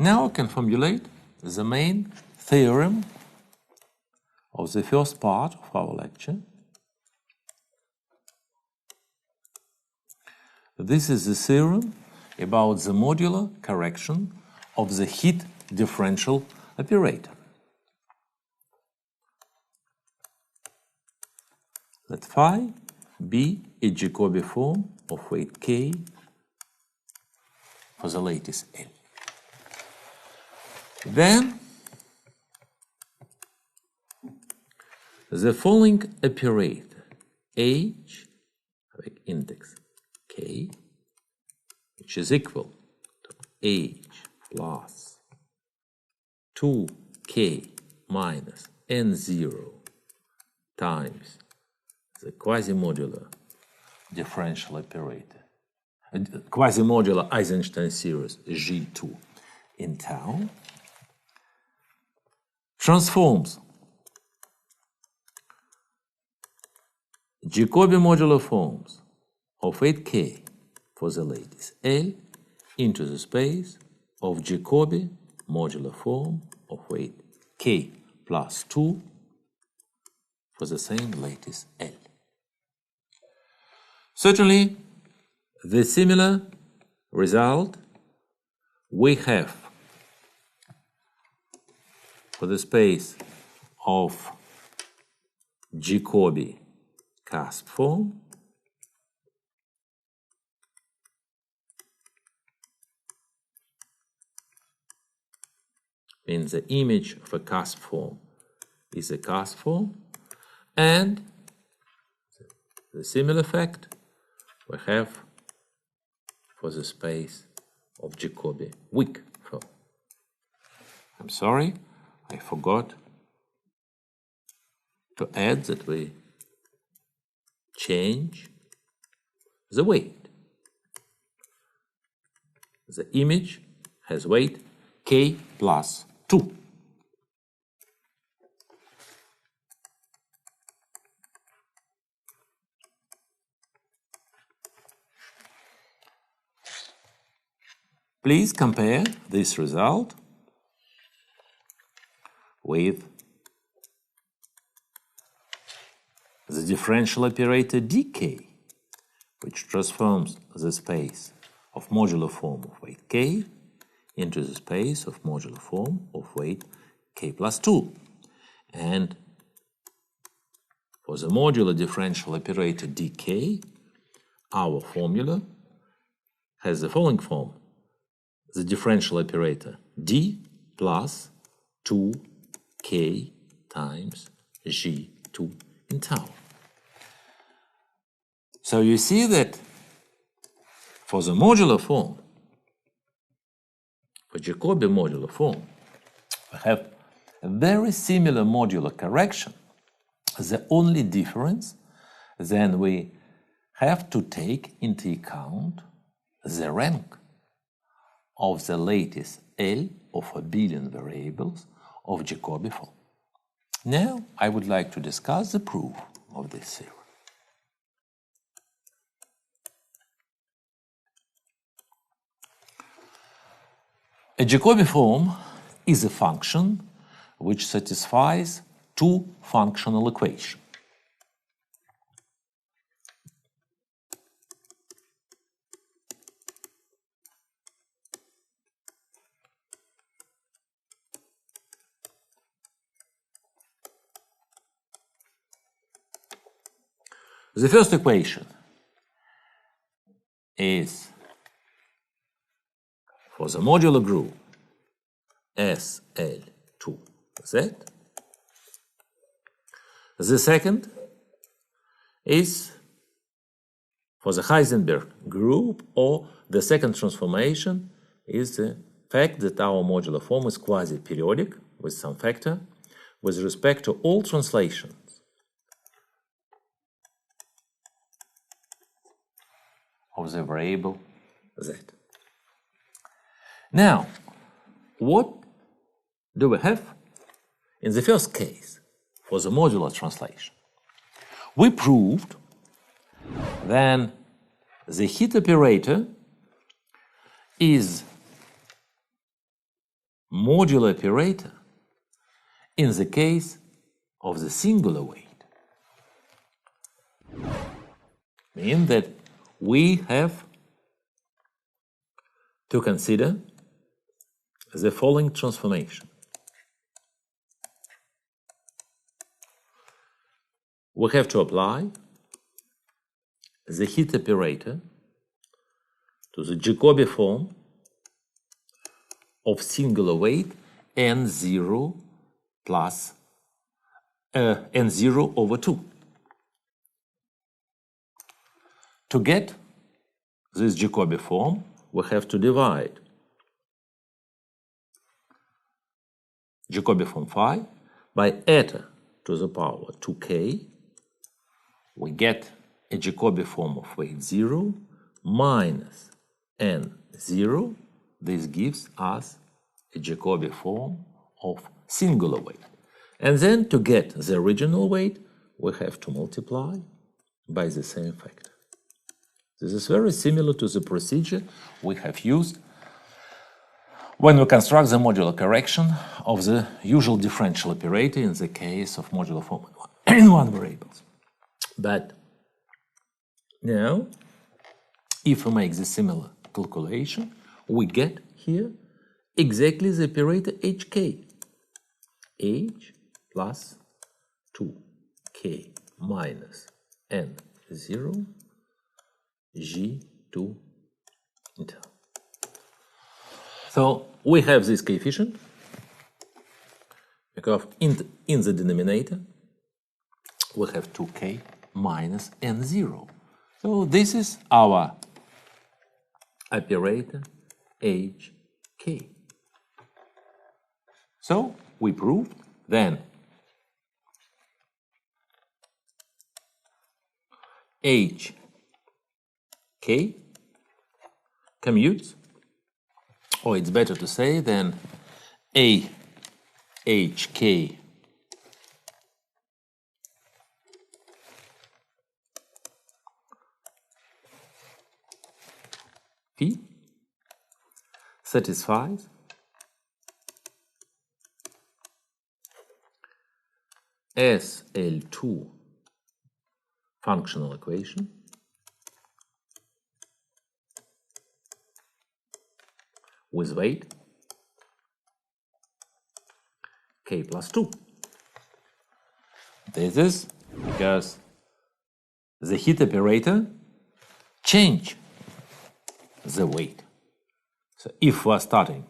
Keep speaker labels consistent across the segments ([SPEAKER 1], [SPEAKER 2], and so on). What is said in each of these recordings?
[SPEAKER 1] Now I can formulate the main theorem of the first part of our lecture. This is the theorem about the modular correction of the heat differential operator. Let phi be a Jacobi form of weight k for the lattice L. Then the following operator H with index k, which is equal to H plus 2k minus n0 times the quasi-modular differential operator, quasi-modular Eisenstein series G2 in tau, transforms Jacobi modular forms of 8k for the lattice L into the space of Jacobi modular form of weight k plus 2 for the same lattice L. Certainly, the similar result we have for the space of Jacobi cusp form means the image of a cusp form is a cusp form, and the similar fact we have for the space of Jacobi weak form. I'm sorry, I forgot to add that we change the weight. The image has weight k plus 2. Please compare this result with the differential operator dk, which transforms the space of modular form of weight k into the space of modular form of weight k plus 2. And for the modular differential operator dk, our formula has the following form: the differential operator d plus 2k times g2 in tau. So you see that for the modular form, for Jacobi modular form, we have a very similar modular correction. The only difference, then we have to take into account the rank of the lattice L of a billion variables of Jacobi form. Now I would like to discuss the proof of this theorem. A Jacobi form is a function which satisfies two functional equations. The first equation is for the modular group SL2Z. The second is for the Heisenberg group, or the second transformation is the fact that our modular form is quasi-periodic with some factor with respect to all translations of the variable z. Now, what do we have in the first case for the modular translation? We proved then the heat operator is modular operator in the case of the singular weight. Means that we have to consider the following transformation. We have to apply the heat operator to the Jacobi form of singular weight n0 plus n0 over 2. To get this Jacobi form, we have to divide Jacobi form phi by eta to the power 2k. We get a Jacobi form of weight 0 minus n0. This gives us a Jacobi form of singular weight. And then to get the original weight, we have to multiply by the same factor. This is very similar to the procedure we have used when we construct the modular correction of the usual differential operator in the case of modular form in one variables. But now, if we make the similar calculation, we get here exactly the operator hk. H plus 2k minus n0 g2 integral. So we have this coefficient because in the denominator we have 2k minus n0. So this is our operator hk. So we proved then hk commutes, or it's better to say then ahk P satisfies SL2 functional equation with weight k plus 2. This is because the heat operator change the weight. So if we are starting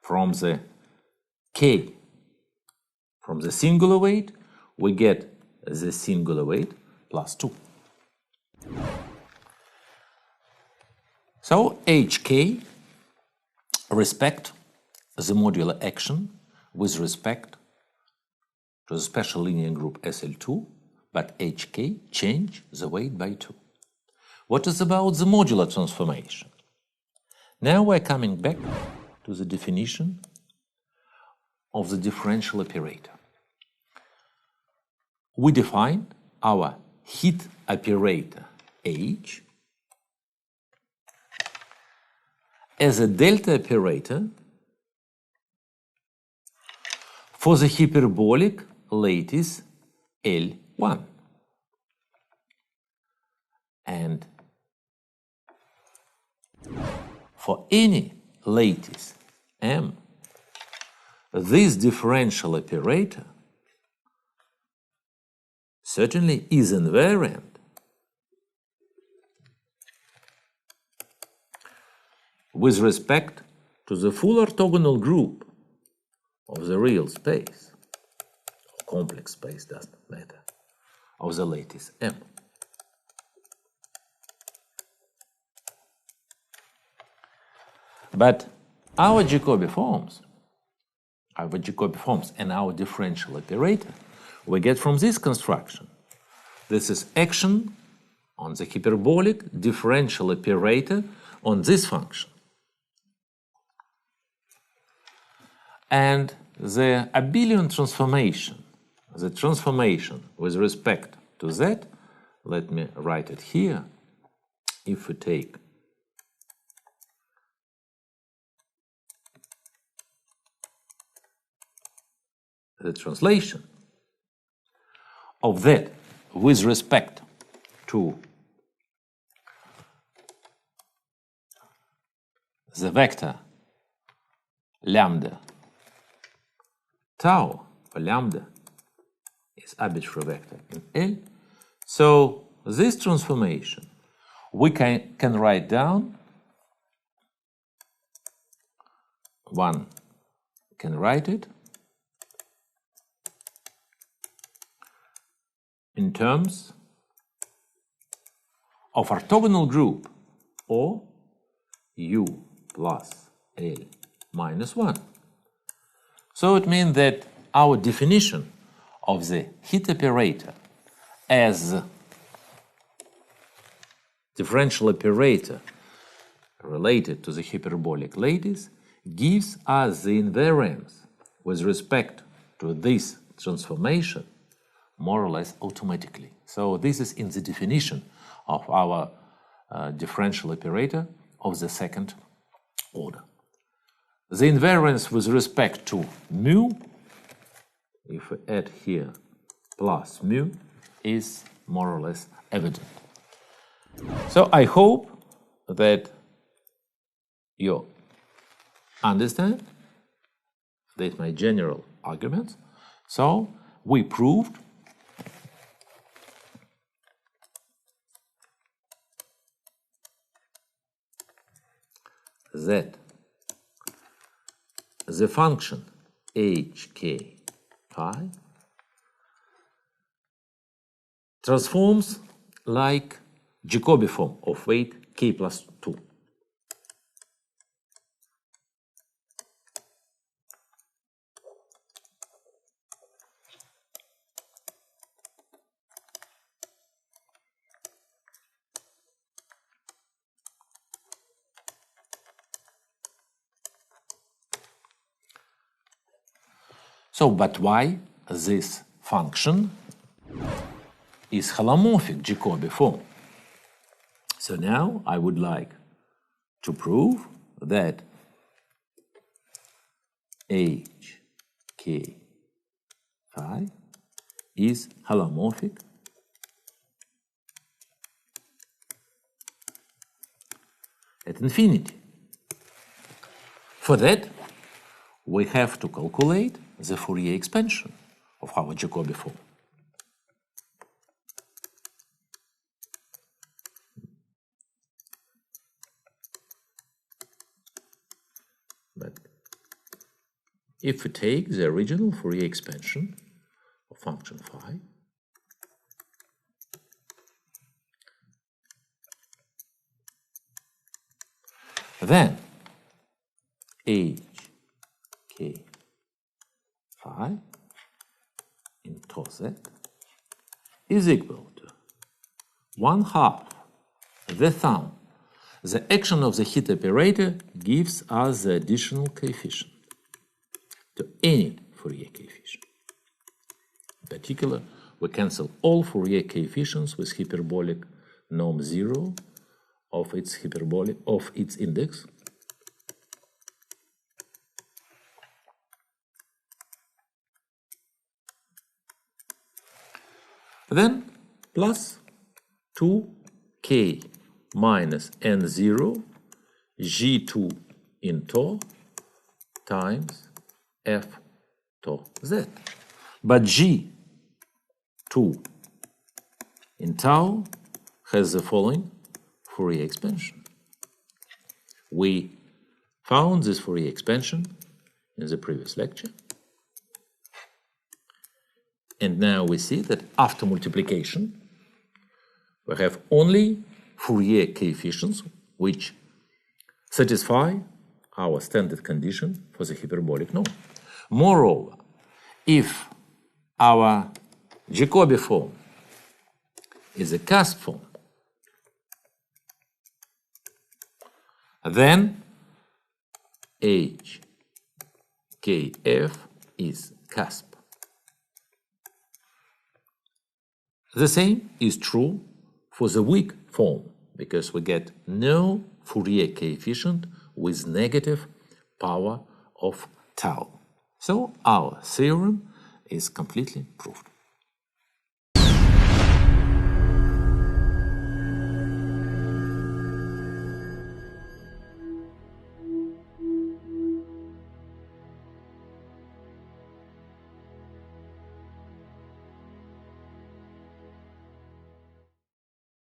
[SPEAKER 1] from the k, from the singular weight, we get the singular weight plus 2. So hk respect the modular action with respect to the special linear group SL2, but hk change the weight by 2. What is about the modular transformation? Now we're coming back to the definition of the differential operator. We define our heat operator H as a delta operator for the hyperbolic lattice L1. And for any lattice M, this differential operator certainly is invariant with respect to the full orthogonal group of the real space, or complex space, doesn't matter, of the lattice M. But our Jacobi forms and our differential operator we get from this construction. This is action on the hyperbolic differential operator on this function. And the abelian transformation, the transformation with respect to z, let me write it here. If we take the translation of that with respect to the vector lambda tau, for lambda is arbitrary vector in L. So this transformation we can write down, one can write it in terms of orthogonal group or U plus L minus 1. So it means that our definition of the heat operator as differential operator related to the hyperbolic lattice gives us the invariance with respect to this transformation more or less automatically. So this is in the definition of our differential operator of the second order. The invariance with respect to mu, if we add here plus mu, is more or less evident. So I hope that you understand that my general arguments. So we proved that the function hk phi transforms like Jacobi form of weight k plus 2. So, but why this function is holomorphic Jacobi form? So now I would like to prove that hk phi is holomorphic at infinity. For that, we have to calculate the Fourier expansion of our Jacobi form. But if we take the original Fourier expansion of function phi, then hk phi in tau z is equal to 1/2 the sum. The action of the heat operator gives us the additional coefficient to any Fourier coefficient. In particular, we cancel all Fourier coefficients with hyperbolic norm 0 of its index. Then plus 2k minus n0 g2 in tau times f tau z. But g2 in tau has the following Fourier expansion. We found this Fourier expansion in the previous lecture. And now we see that after multiplication, we have only Fourier coefficients which satisfy our standard condition for the hyperbolic norm. Moreover, if our Jacobi form is a cusp form, then HKF is cusp. The same is true for the weak form, because we get no Fourier coefficient with negative power of tau. So our theorem is completely proved.